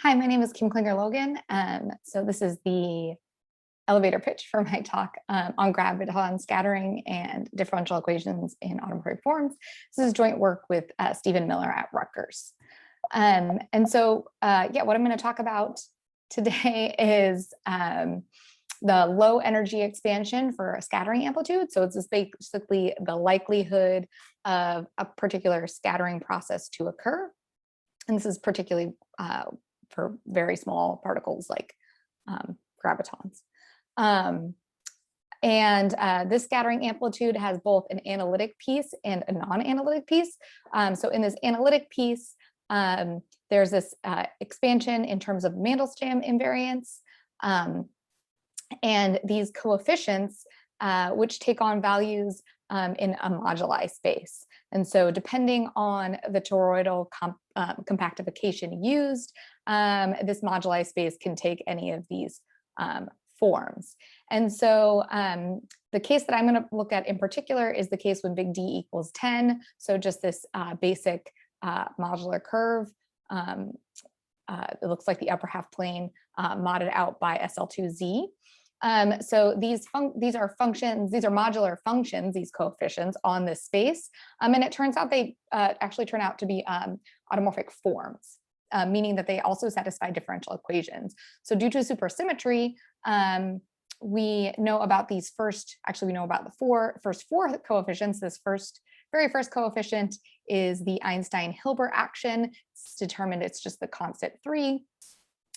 Hi, my name is Klinger-Logan. So this is the elevator pitch for my talk on graviton scattering and differential equations in automorphic forms. This is joint work with Stephen Miller at Rutgers. Yeah, what I'm going to talk about today is the low energy expansion for a scattering amplitude. So it's just basically the likelihood of a particular scattering process to occur. And this is particularly for very small particles like gravitons. This scattering amplitude has both an analytic piece and a non-analytic piece. So in this analytic piece, there's this expansion in terms of Mandelstam invariance. And these coefficients, which take on values in a moduli space. And so depending on the toroidal compactification used, this moduli space can take any of these forms. And so the case that I'm going to look at in particular is the case when big D equals 10. So just this basic modular curve. It looks like the upper half plane modded out by SL2Z. So these are functions, these are modular functions, these coefficients on this space. And it turns out they actually turn out to be automorphic forms, meaning that they also satisfy differential equations. So due to supersymmetry, we know about these we know about the first four coefficients. This very first coefficient is the Einstein-Hilbert action. It's determined, it's just the constant 3.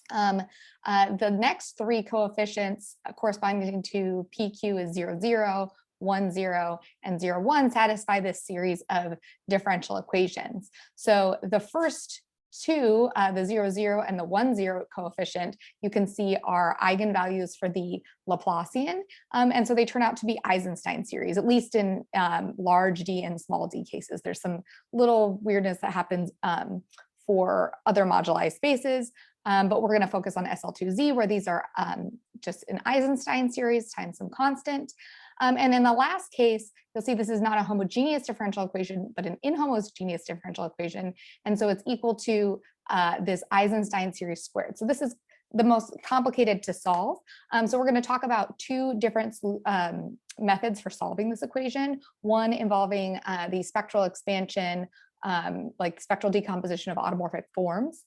The next three coefficients corresponding to PQ is 0, 0, 1, 0, and 0, 1 satisfy this series of differential equations. So the first two, the 0, 0 and the 1, 0 coefficient, you can see are eigenvalues for the Laplacian. And so they turn out to be Eisenstein series, at least in large D and small d cases. There's some little weirdness that happens for other moduli spaces. But we're going to focus on SL2Z, where these are just an Eisenstein series times some constant. And in the last case, you'll see this is not a homogeneous differential equation, but an inhomogeneous differential equation. And so it's equal to this Eisenstein series squared. So this is the most complicated to solve. So we're going to talk about two different methods for solving this equation. One involving the spectral expansion, like spectral decomposition of automorphic forms.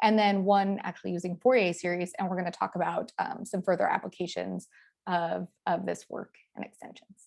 And then one actually using Fourier series, and we're going to talk about some further applications of this work and extensions.